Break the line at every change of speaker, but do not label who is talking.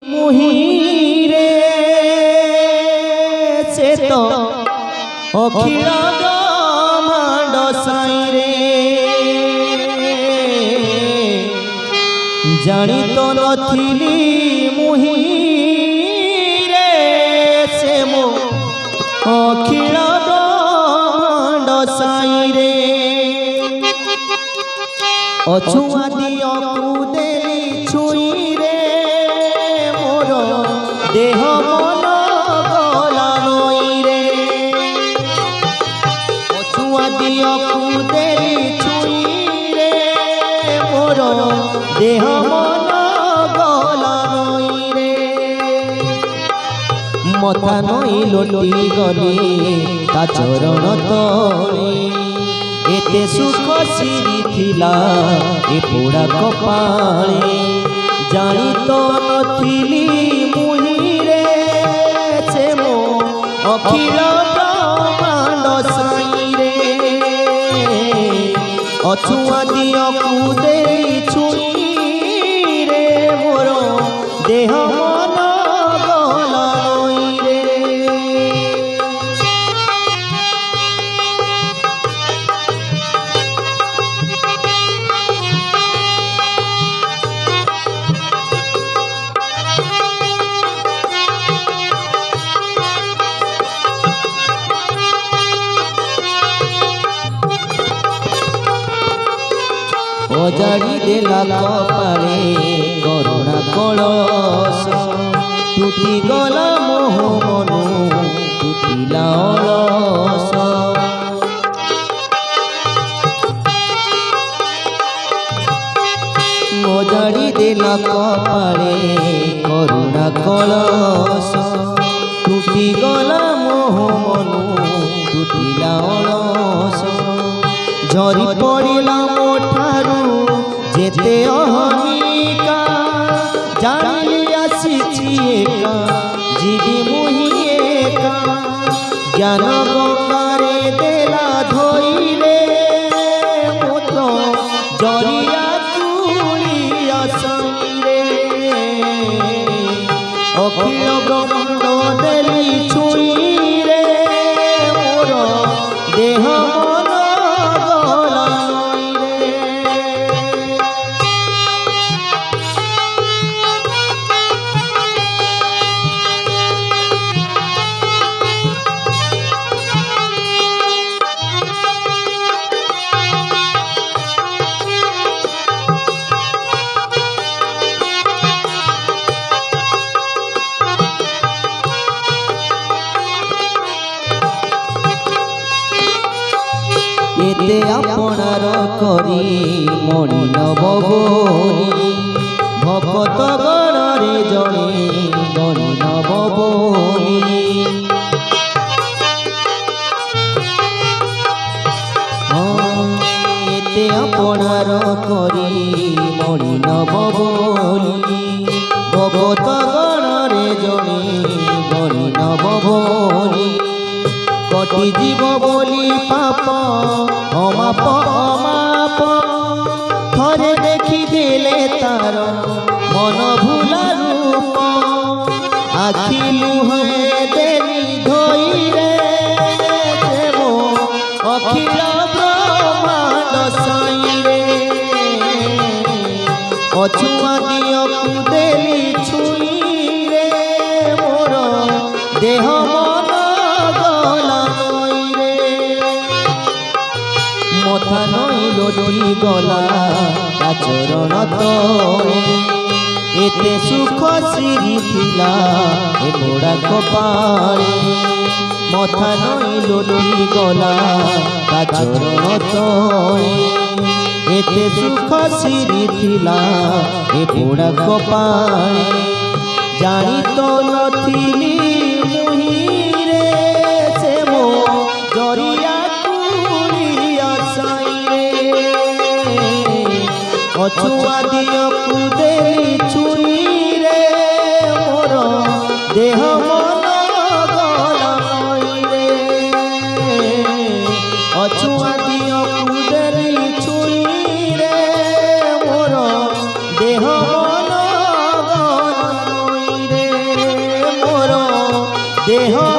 मुहिरे से तो अखिल ब्रह्मांड साईरे जानी तो नथिली मुहिरे से मो अखिल ब्रह्मांड साईरे अछुआ दियो कुदेली छुईरे मोर देह मन गला नईरे अछुआ दियो कुदेली छुईरे मोर देह मन गला नईरे मथा नई लोटी गली ता चरण तले एते सुख सिरी थिला ए पोड़ा कपाळे जानी तो नथिली मुहिरे से मो अखिल ब्रह्मांड साईरे अछुआ दियो कुदेली छुईरे मोर देह मन गला नईरे अजाड़ी देला कपाळे करुणा कलश टूटी गला मोह मनु टूटिला अलस अजाड़ी देला कपाळे करुणा कलश टूटी गला मोह मनु टूटिला अलस झरी पड़िला मोठारू जेते अहमिका जानी आसीछि एका जीवी मुहि एका ज्ञान गंगारे देला धोइले मुत जरिया तुलिया संगे अखिल ब्रह्मांड देली छुईरे मोर देह मन गला नईरे एते आपणार करी मणि नवबोली भक्त गणरे जणे मणि नवबोली एते आपणार करी मणि नवबोली भक्त गणरे जणे मणि नवबोली कटी जीव बोली पाप अमाप अमाप थरे देखी देले तार मन भूला रूप आखि लुहे देली धोइरे देवो अखिल ब्रह्मांड साईरे अछुआ दियो कुदेली छुईरे मोर देह मन गला नईरे मथा नई लोटी गला ता चरण तले एते सुख सिरी थिला ए पोड़ा कपाळे मथा नई लोटी गला ता चरण तले एते सुख सिरी थिला ए पोड़ा कपाळे जानी तो नथिली मुहिरे से मो जरिया तुलिया साईरे अछुआ दियो कुदेली छुईरे मोर देह मन गला नईरे अछुआ दियो कुदेली छुईरे मोर देह मन गला देह